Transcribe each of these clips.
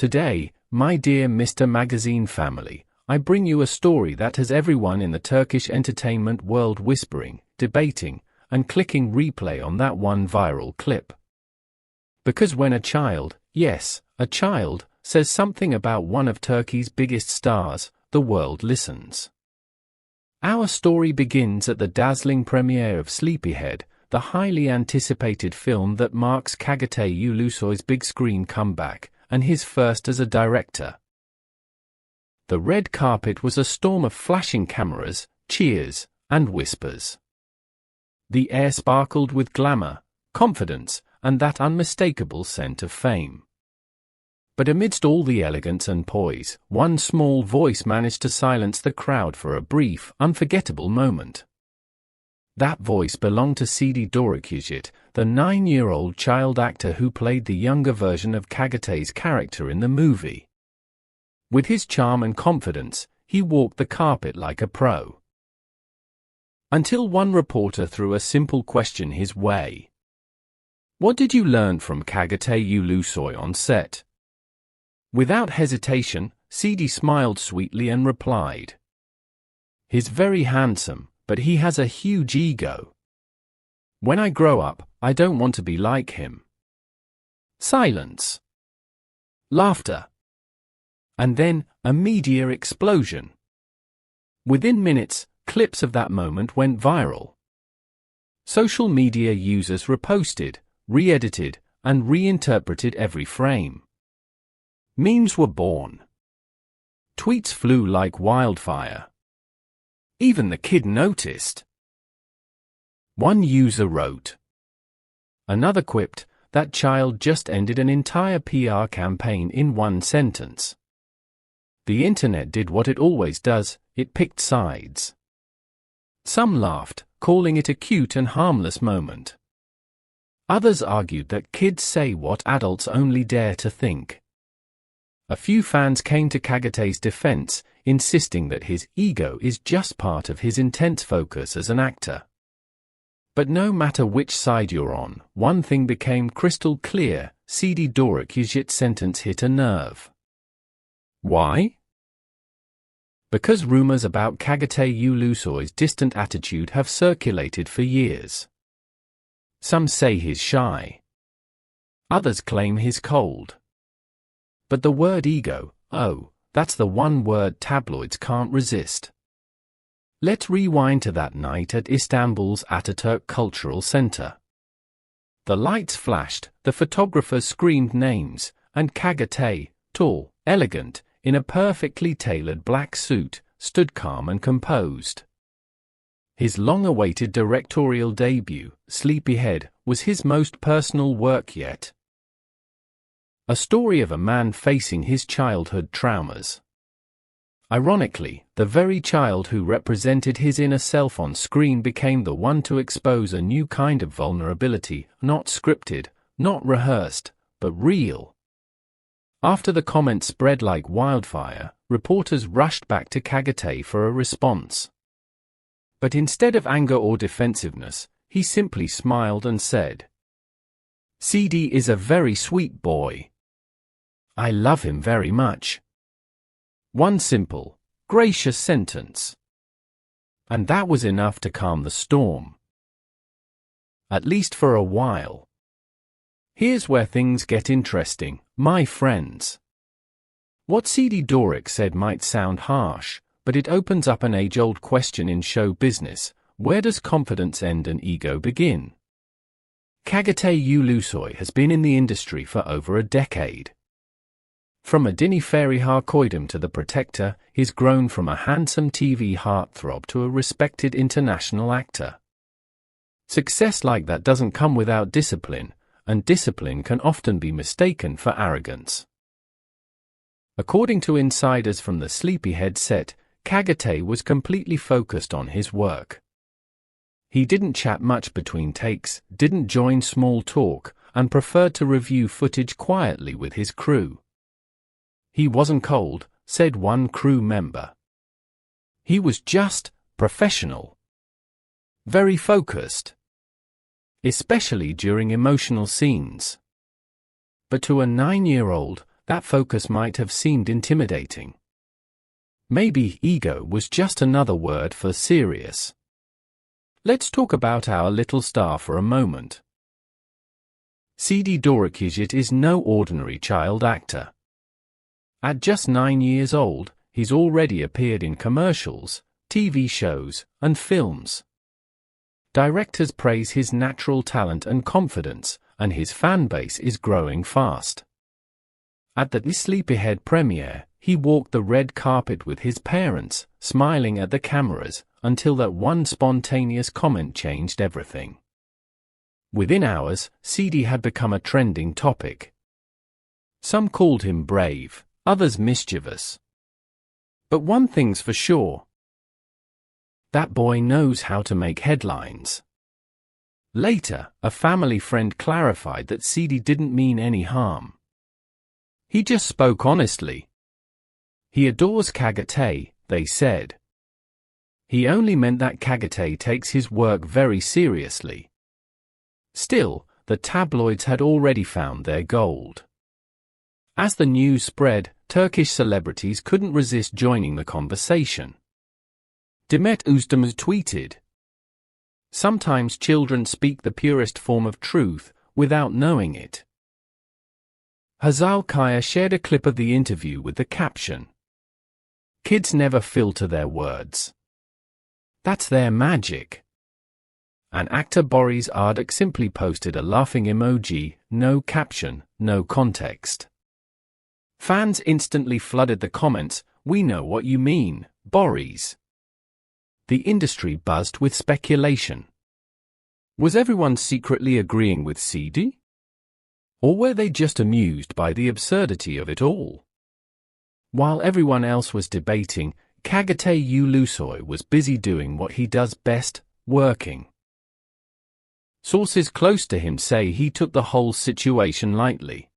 Today, my dear Mr. Magazine family, I bring you a story that has everyone in the Turkish entertainment world whispering, debating, and clicking replay on that one viral clip. Because when a child, yes, a child, says something about one of Turkey's biggest stars, the world listens. Our story begins at the dazzling premiere of Sleepyhead, the highly anticipated film that marks Kagate Ulusoy's big screen comeback, and his first as a director. The red carpet was a storm of flashing cameras, cheers, and whispers. The air sparkled with glamour, confidence, and that unmistakable scent of fame. But amidst all the elegance and poise, one small voice managed to silence the crowd for a brief, unforgettable moment. That voice belonged to Sidi Dorukujit, the 9-year-old child actor who played the younger version of Kagate's character in the movie. With his charm and confidence, he walked the carpet like a pro. Until one reporter threw a simple question his way. "What did you learn from Kagate Ulusoy on set?" Without hesitation, Sidi smiled sweetly and replied, "He's very handsome, but he has a huge ego. When I grow up, I don't want to be like him." Silence. Laughter. And then, a media explosion. Within minutes, clips of that moment went viral. Social media users reposted, re-edited, and reinterpreted every frame. Memes were born. Tweets flew like wildfire. Even the kid noticed. One user wrote. Another quipped, "That child just ended an entire PR campaign in one sentence." The internet did what it always does, it picked sides. Some laughed, calling it a cute and harmless moment. Others argued that kids say what adults only dare to think. A few fans came to Kagate's defense, insisting that his ego is just part of his intense focus as an actor. But no matter which side you're on, one thing became crystal clear: Sidi Dorukujit's sentence hit a nerve. Why? Because rumors about Kagate Ulusoy's distant attitude have circulated for years. Some say he's shy. Others claim he's cold. But the word ego, oh, that's the one word tabloids can't resist. Let's rewind to that night at Istanbul's Ataturk Cultural Center. The lights flashed, the photographers screamed names, and Kagate, tall, elegant, in a perfectly tailored black suit, stood calm and composed. His long-awaited directorial debut, Sleepyhead, was his most personal work yet. A story of a man facing his childhood traumas. Ironically, the very child who represented his inner self on screen became the one to expose a new kind of vulnerability, not scripted, not rehearsed, but real. After the comments spread like wildfire, reporters rushed back to Kagate for a response. But instead of anger or defensiveness, he simply smiled and said, "Sidi is a very sweet boy. I love him very much." One simple, gracious sentence. And that was enough to calm the storm. At least for a while. Here's where things get interesting, my friends. What Sidi Doruk said might sound harsh, but it opens up an age-old question in show business: where does confidence end and ego begin? Kagate Ulusoy has been in the industry for over a decade. From a Dini Feriha Koydum to The Protector, he's grown from a handsome TV heartthrob to a respected international actor. Success like that doesn't come without discipline, and discipline can often be mistaken for arrogance. According to insiders from the Sleepyhead set, Kagate was completely focused on his work. He didn't chat much between takes, didn't join small talk, and preferred to review footage quietly with his crew. He wasn't cold, said one crew member. He was just professional. Very focused. Especially during emotional scenes. But to a 9-year-old, That focus might have seemed intimidating. Maybe ego was just another word for serious. Let's talk about our little star for a moment. Sidi Dorakizit is no ordinary child actor. At just 9 years old, he's already appeared in commercials, TV shows, and films. Directors praise his natural talent and confidence, and his fanbase is growing fast. At the Sleepyhead premiere, he walked the red carpet with his parents, smiling at the cameras, until that one spontaneous comment changed everything. Within hours, Sidi had become a trending topic. Some called him brave, others mischievous. But one thing's for sure. That boy knows how to make headlines. Later, a family friend clarified that Sidi didn't mean any harm. He just spoke honestly. He adores Kagate, they said. He only meant that Kagate takes his work very seriously. Still, the tabloids had already found their gold. As the news spread, Turkish celebrities couldn't resist joining the conversation. Demet Özdemir tweeted, "Sometimes children speak the purest form of truth, without knowing it." Hazal Kaya shared a clip of the interview with the caption, "Kids never filter their words. That's their magic." And actor Boris Ardak simply posted a laughing emoji, no caption, no context. Fans instantly flooded the comments, "We know what you mean, Boris." The industry buzzed with speculation. Was everyone secretly agreeing with Sidi? Or were they just amused by the absurdity of it all? While everyone else was debating, Kagate Ulusoy was busy doing what he does best, working. Sources close to him say he took the whole situation lightly.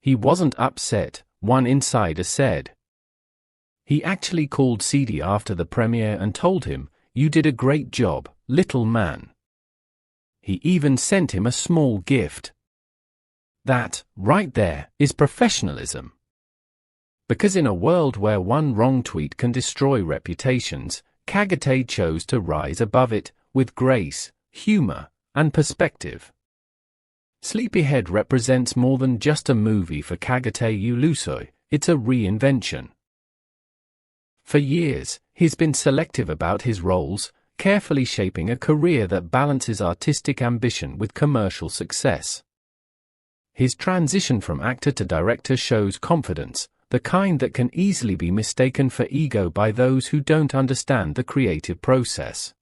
He wasn't upset, one insider said. He actually called Sidi after the premiere and told him, "You did a great job, little man." He even sent him a small gift. That, right there, is professionalism. Because in a world where one wrong tweet can destroy reputations, Kagate chose to rise above it, with grace, humor, and perspective. Sleepyhead represents more than just a movie for Kagate Ulusoy, it's a reinvention. For years, he's been selective about his roles, carefully shaping a career that balances artistic ambition with commercial success. His transition from actor to director shows confidence, the kind that can easily be mistaken for ego by those who don't understand the creative process.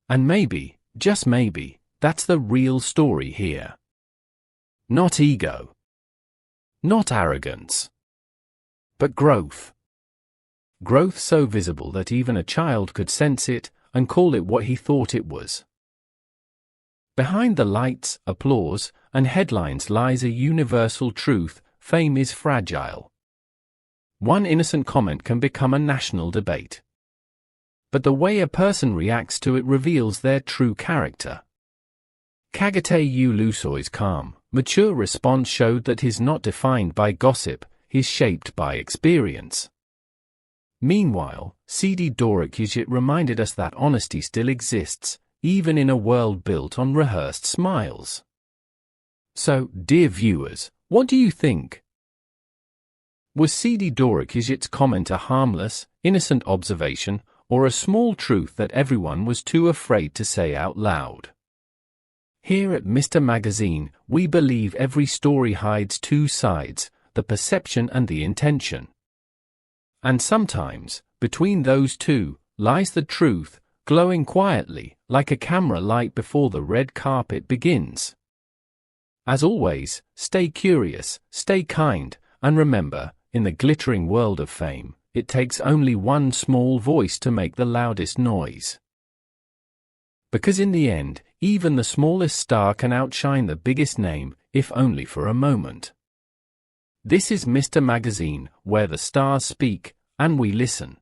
And maybe, just maybe, that's the real story here. Not ego. Not arrogance. But growth. Growth so visible that even a child could sense it, and call it what he thought it was. Behind the lights, applause, and headlines lies a universal truth: fame is fragile. One innocent comment can become a national debate. But the way a person reacts to it reveals their true character. Kagate Ulusoy's calm, mature response showed that he's not defined by gossip, he's shaped by experience. Meanwhile, Sidi Dorakizit reminded us that honesty still exists, even in a world built on rehearsed smiles. So, dear viewers, what do you think? Was Sidi Dorakizit's comment a harmless, innocent observation, or a small truth that everyone was too afraid to say out loud? Here at Mr. Magazine, we believe every story hides two sides, the perception and the intention. And sometimes, between those two, lies the truth, glowing quietly, like a camera light before the red carpet begins. As always, stay curious, stay kind, and remember, in the glittering world of fame, it takes only one small voice to make the loudest noise. Because in the end, even the smallest star can outshine the biggest name, if only for a moment. This is Mr. Magazine, where the stars speak, and we listen.